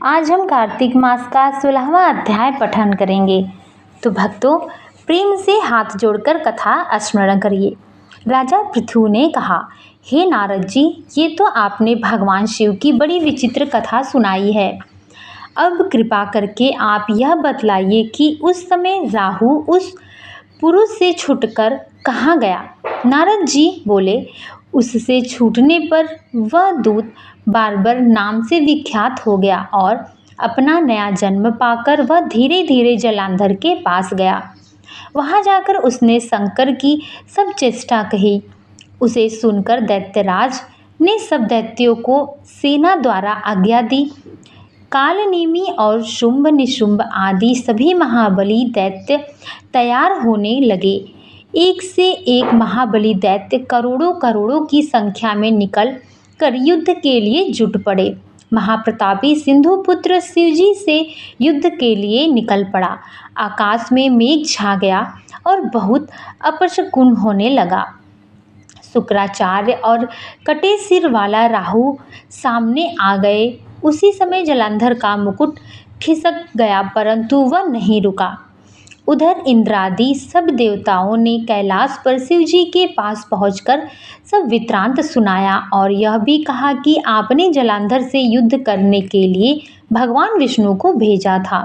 आज हम कार्तिक मास का 16वां अध्याय पठन करेंगे। तो भक्तों, प्रेम से हाथ जोड़कर कथा स्मरण करिए। राजा पृथु ने कहा, हे नारद जी, ये तो आपने भगवान शिव की बड़ी विचित्र कथा सुनाई है। अब कृपा करके आप यह बतलाइए कि उस समय राहु उस पुरुष से छूटकर कहाँ गया। नारद जी बोले, उससे छूटने पर वह दूत बारबर नाम से विख्यात हो गया और अपना नया जन्म पाकर वह धीरे धीरे जलांधर के पास गया। वहां जाकर उसने शंकर की सब चेष्टा कही। उसे सुनकर दैत्यराज ने सब दैत्यों को सेना द्वारा आज्ञा दी। कालनेमी और शुंभ निशुंभ आदि सभी महाबली दैत्य तैयार होने लगे। एक से एक महाबली दैत्य करोड़ों करोड़ों की संख्या में निकल कर युद्ध के लिए जुट पड़े। महाप्रतापी सिंधुपुत्र शिवजी से युद्ध के लिए निकल पड़ा। आकाश में मेघ छा गया और बहुत अपशकुन होने लगा। शुक्राचार्य और कटे सिर वाला राहु सामने आ गए। उसी समय जलंधर का मुकुट खिसक गया, परंतु वह नहीं रुका। उधर इंद्रादि सब देवताओं ने कैलाश पर शिवजी के पास पहुंचकर सब वृत्तांत सुनाया और यह भी कहा कि आपने जलंधर से युद्ध करने के लिए भगवान विष्णु को भेजा था।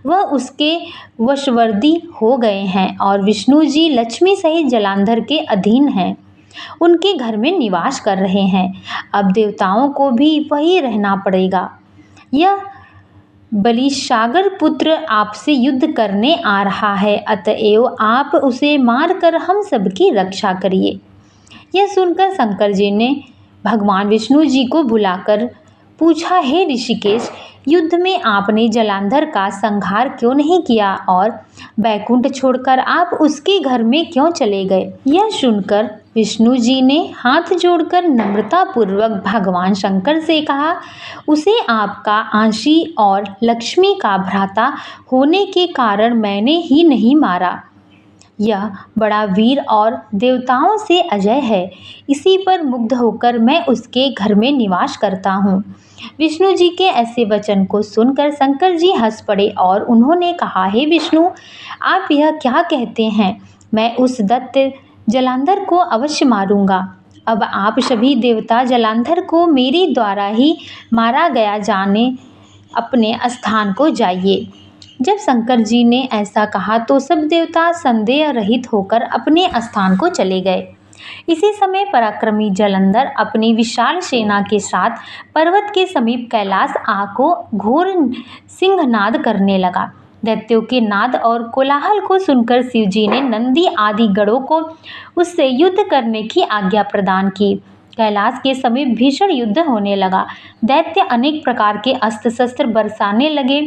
वह उसके वशवर्ती हो गए हैं और विष्णु जी लक्ष्मी सहित जलंधर के अधीन हैं। उनके घर में निवास कर रहे हैं। अब देवताओं को भी वही रहना पड़ेगा। यह बलिसागर पुत्र आपसे युद्ध करने आ रहा है, अतएव आप उसे मारकर हम सबकी रक्षा करिए। यह सुनकर शंकर जी ने भगवान विष्णु जी को बुलाकर पूछा, हे ऋषिकेश, युद्ध में आपने जलंधर का संहार क्यों नहीं किया और बैकुंठ छोड़कर आप उसके घर में क्यों चले गए। यह सुनकर विष्णु जी ने हाथ जोड़कर नम्रतापूर्वक भगवान शंकर से कहा, उसे आपका अंशी और लक्ष्मी का भ्राता होने के कारण मैंने ही नहीं मारा। यह बड़ा वीर और देवताओं से अजय है। इसी पर मुग्ध होकर मैं उसके घर में निवास करता हूँ। विष्णु जी के ऐसे वचन को सुनकर शंकर जी हंस पड़े और उन्होंने कहा, हे विष्णु, आप यह क्या कहते हैं। मैं उस दैत्य जलंधर को अवश्य मारूंगा। अब आप सभी देवता जलंधर को मेरे द्वारा ही मारा गया जाने अपने स्थान को जाइए। जब शंकर जी ने ऐसा कहा तो सब देवता संदेह रहित होकर अपने स्थान को चले गए। इसी समय पराक्रमी जलंधर अपनी विशाल सेना के साथ पर्वत के समीप कैलाश आको घोर सिंहनाद करने लगा। दैत्यों के नाद और कोलाहल को सुनकर शिवजी ने नंदी आदि गणों को उससे युद्ध करने की आज्ञा प्रदान की। कैलाश के समीप भीषण युद्ध होने लगा। दैत्य अनेक प्रकार के अस्त्र शस्त्र बरसाने लगे।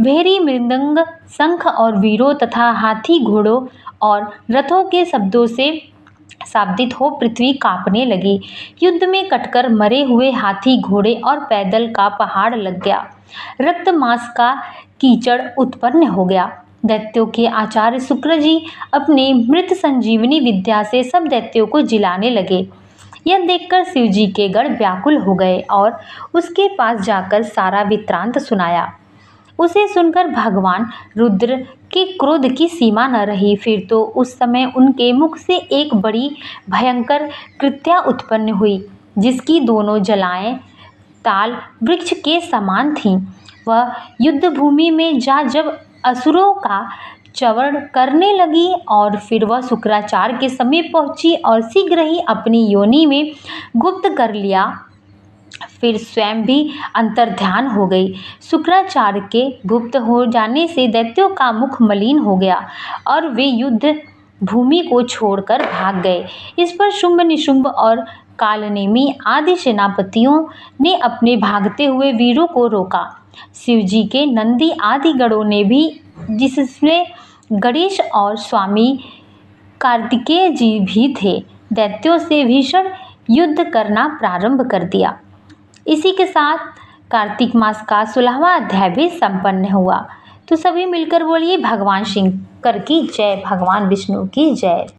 भेरी, मृदंग, शंख और वीरों तथा हाथी, घोड़ों और रथों के शब्दों से शाब्दित हो पृथ्वी कांपने लगी। युद्ध में कटकर मरे हुए हाथी, घोड़े और पैदल का पहाड़ लग गया। रक्त मांस का कीचड़ उत्पन्न हो गया। दैत्यों के आचार्य शुक्र जी अपने मृत संजीवनी विद्या से सब दैत्यों को जिलाने लगे। यह देखकर शिवजी के गण व्याकुल हो गए और उसके पास जाकर सारा वृत्तांत सुनाया। उसे सुनकर भगवान रुद्र के क्रोध की सीमा न रही। फिर तो उस समय उनके मुख से एक बड़ी भयंकर कृत्या उत्पन्न हुई, जिसकी दोनों जलाएं ताल वृक्ष के समान थीं। वह युद्ध भूमि में जब असुरों का चवर्ण करने लगी और फिर वह शुक्राचार्य के समीप पहुंची और शीघ्र ही अपनी योनि में गुप्त कर लिया। फिर स्वयं भी अंतर्ध्यान हो गई। शुक्राचार्य के गुप्त हो जाने से दैत्यों का मुख मलिन हो गया और वे युद्ध भूमि को छोड़कर भाग गए। इस पर शुंभ निशुंभ और कालनेमी आदि सेनापतियों ने अपने भागते हुए वीरों को रोका। शिवजी के नंदी आदि गणों ने भी, जिसमें गणेश और स्वामी कार्तिकेय जी भी थे, दैत्यों से भीषण युद्ध करना प्रारंभ कर दिया। इसी के साथ कार्तिक मास का 16वां अध्याय भी संपन्न हुआ। तो सभी मिलकर बोलिए, भगवान शंकर की जय, भगवान विष्णु की जय।